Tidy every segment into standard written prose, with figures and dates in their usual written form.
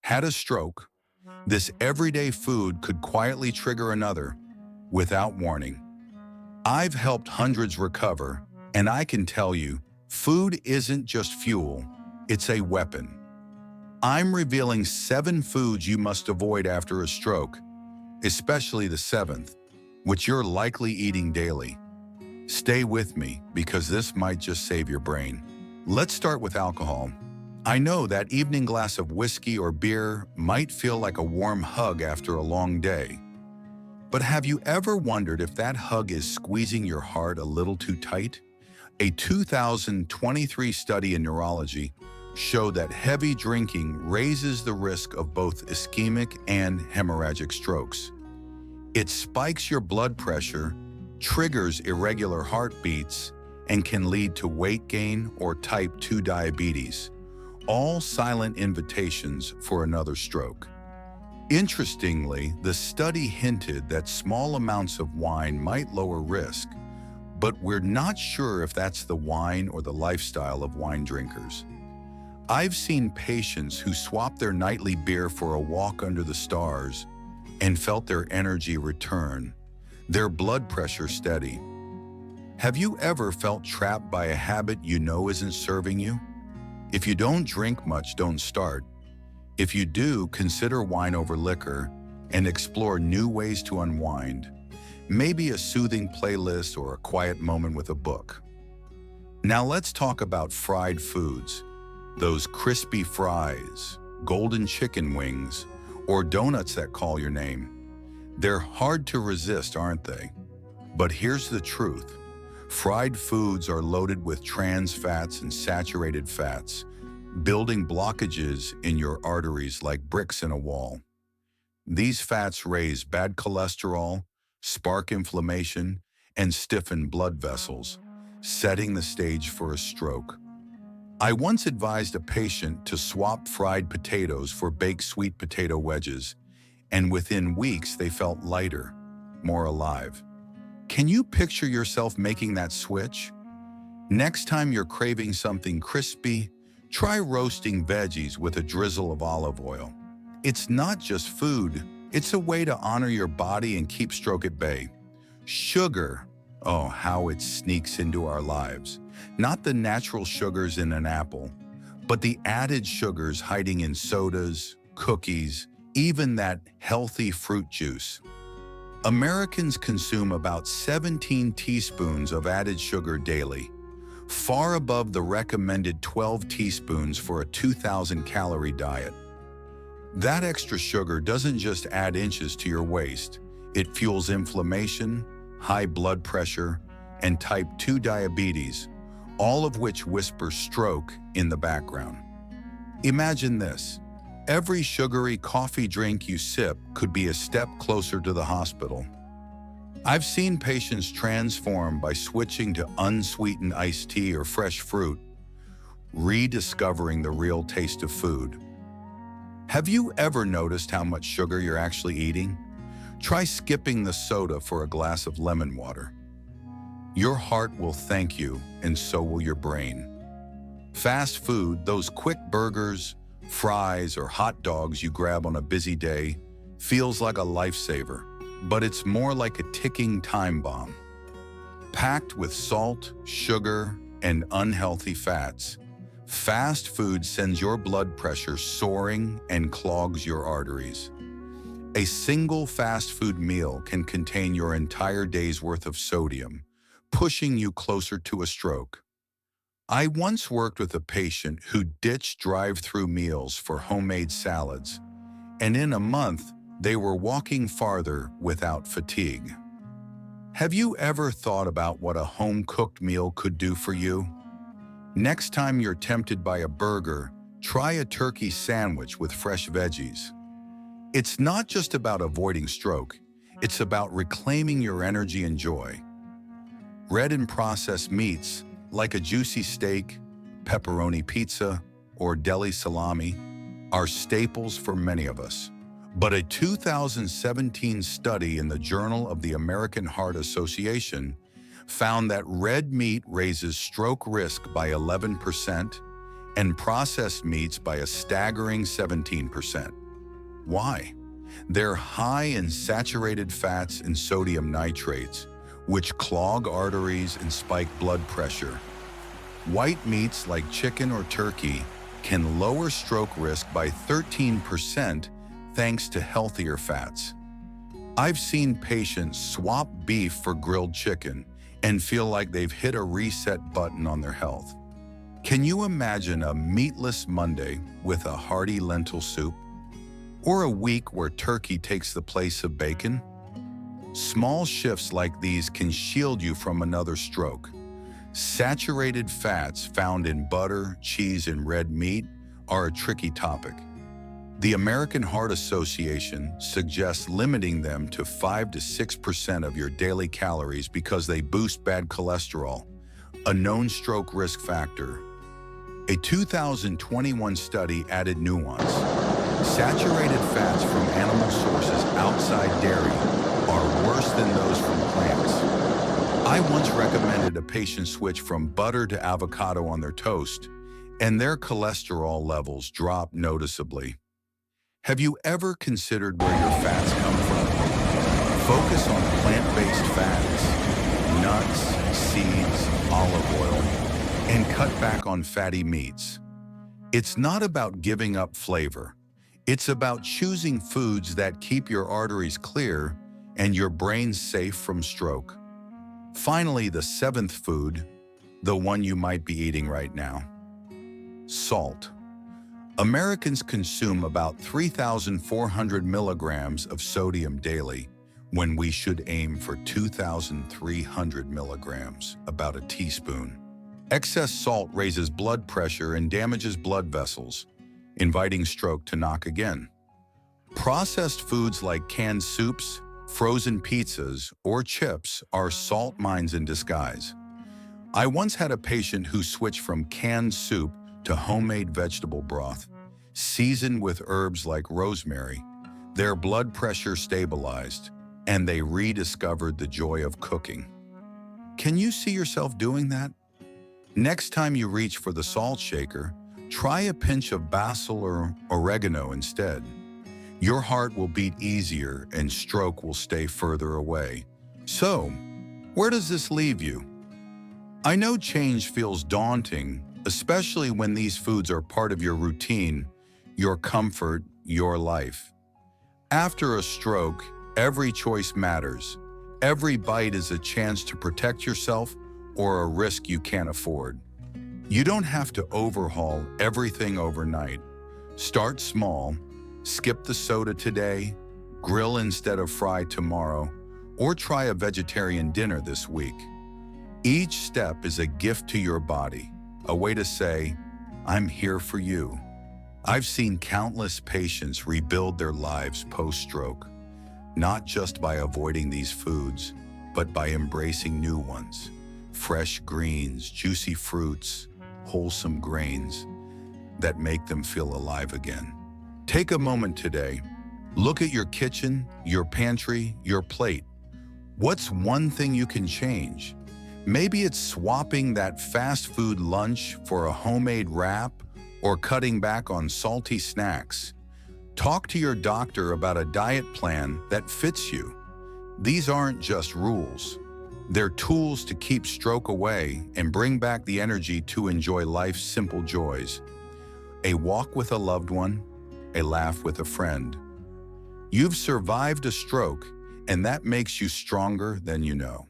had a stroke, this everyday food could quietly trigger another without warning. I've helped hundreds recover, and I can tell you, food isn't just fuel, it's a weapon. I'm revealing 7 foods you must avoid after a stroke, especially the 7th, which you're likely eating daily. Stay with me because this might just save your brain. Let's start with alcohol. I know that evening glass of whiskey or beer might feel like a warm hug after a long day. But have you ever wondered if that hug is squeezing your heart a little too tight? A 2023 study in neurology showed that heavy drinking raises the risk of both ischemic and hemorrhagic strokes. It spikes your blood pressure, triggers irregular heartbeats, and can lead to weight gain or type 2 diabetes, all silent invitations for another stroke. Interestingly, the study hinted that small amounts of wine might lower risk, but we're not sure if that's the wine or the lifestyle of wine drinkers. I've seen patients who swapped their nightly beer for a walk under the stars and felt their energy return, their blood pressure steady. Have you ever felt trapped by a habit you know isn't serving you? If you don't drink much, don't start. If you do, consider wine over liquor and explore new ways to unwind. Maybe a soothing playlist or a quiet moment with a book. Now let's talk about fried foods. Those crispy fries, golden chicken wings, or donuts that call your name. They're hard to resist, aren't they? But here's the truth. Fried foods are loaded with trans fats and saturated fats, building blockages in your arteries like bricks in a wall. These fats raise bad cholesterol, spark inflammation, and stiffen blood vessels, setting the stage for a stroke. I once advised a patient to swap fried potatoes for baked sweet potato wedges, and within weeks they felt lighter, more alive. Can you picture yourself making that switch? Next time you're craving something crispy, try roasting veggies with a drizzle of olive oil. It's not just food, it's a way to honor your body and keep stroke at bay. Sugar, oh, how it sneaks into our lives. Not the natural sugars in an apple, but the added sugars hiding in sodas, cookies, even that healthy fruit juice. Americans consume about 17 teaspoons of added sugar daily, far above the recommended 12 teaspoons for a 2,000-calorie diet. That extra sugar doesn't just add inches to your waist, it fuels inflammation, high blood pressure, and type 2 diabetes, all of which whisper stroke in the background. Imagine this. Every sugary coffee drink you sip could be a step closer to the hospital. I've seen patients transform by switching to unsweetened iced tea or fresh fruit, rediscovering the real taste of food. Have you ever noticed how much sugar you're actually eating? Try skipping the soda for a glass of lemon water. Your heart will thank you, and so will your brain. Fast food, those quick burgers, fries, or hot dogs you grab on a busy day, feels like a lifesaver, but it's more like a ticking time bomb. Packed with salt, sugar, and unhealthy fats, fast food sends your blood pressure soaring and clogs your arteries. A single fast food meal can contain your entire day's worth of sodium, pushing you closer to a stroke. I once worked with a patient who ditched drive-through meals for homemade salads, and in a month, they were walking farther without fatigue. Have you ever thought about what a home-cooked meal could do for you? Next time you're tempted by a burger, try a turkey sandwich with fresh veggies. It's not just about avoiding stroke, it's about reclaiming your energy and joy. Red and processed meats, like a juicy steak, pepperoni pizza, or deli salami, are staples for many of us. But a 2017 study in the Journal of the American Heart Association found that red meat raises stroke risk by 11% and processed meats by a staggering 17%. Why? They're high in saturated fats and sodium nitrates, which clog arteries and spike blood pressure. White meats like chicken or turkey can lower stroke risk by 13% thanks to healthier fats. I've seen patients swap beef for grilled chicken and feel like they've hit a reset button on their health. Can you imagine a meatless Monday with a hearty lentil soup? Or a week where turkey takes the place of bacon? Small shifts like these can shield you from another stroke. Saturated fats found in butter, cheese, and red meat are a tricky topic. The American Heart Association suggests limiting them to 5 to 6% of your daily calories because they boost bad cholesterol, a known stroke risk factor. A 2021 study added nuance. Saturated fats from animal sources outside dairy are worse than those from plants. I once recommended a patient switch from butter to avocado on their toast, and their cholesterol levels dropped noticeably. Have you ever considered where your fats come from? Focus on plant-based fats, nuts, seeds, olive oil, and cut back on fatty meats. It's not about giving up flavor. It's about choosing foods that keep your arteries clear and your brain safe from stroke. Finally, the seventh food, the one you might be eating right now. Salt. Americans consume about 3,400 milligrams of sodium daily, when we should aim for 2,300 milligrams, about a teaspoon. Excess salt raises blood pressure and damages blood vessels, inviting stroke to knock again. Processed foods like canned soups, frozen pizzas, or chips are salt mines in disguise. I once had a patient who switched from canned soup to homemade vegetable broth, seasoned with herbs like rosemary. Their blood pressure stabilized, and they rediscovered the joy of cooking. Can you see yourself doing that? Next time you reach for the salt shaker, try a pinch of basil or oregano instead. Your heart will beat easier and stroke will stay further away. So, where does this leave you? I know change feels daunting, especially when these foods are part of your routine, your comfort, your life. After a stroke, every choice matters. Every bite is a chance to protect yourself or a risk you can't afford. You don't have to overhaul everything overnight. Start small, skip the soda today, grill instead of fry tomorrow, or try a vegetarian dinner this week. Each step is a gift to your body, a way to say, I'm here for you. I've seen countless patients rebuild their lives post-stroke, not just by avoiding these foods, but by embracing new ones. Fresh greens, juicy fruits, wholesome grains that make them feel alive again. Take a moment today. Look at your kitchen, your pantry, your plate. What's one thing you can change? Maybe it's swapping that fast food lunch for a homemade wrap or cutting back on salty snacks. Talk to your doctor about a diet plan that fits you. These aren't just rules. They're tools to keep stroke away and bring back the energy to enjoy life's simple joys. A walk with a loved one, a laugh with a friend. You've survived a stroke, and that makes you stronger than you know.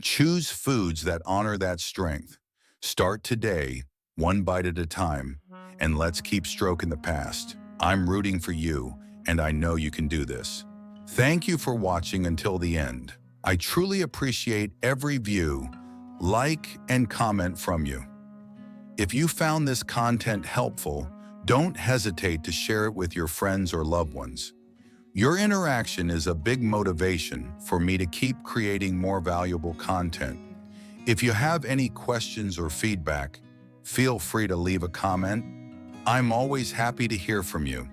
Choose foods that honor that strength. Start today, one bite at a time, and let's keep stroke in the past. I'm rooting for you, and I know you can do this. Thank you for watching until the end. I truly appreciate every view, like, and comment from you. If you found this content helpful, don't hesitate to share it with your friends or loved ones. Your interaction is a big motivation for me to keep creating more valuable content. If you have any questions or feedback, feel free to leave a comment. I'm always happy to hear from you.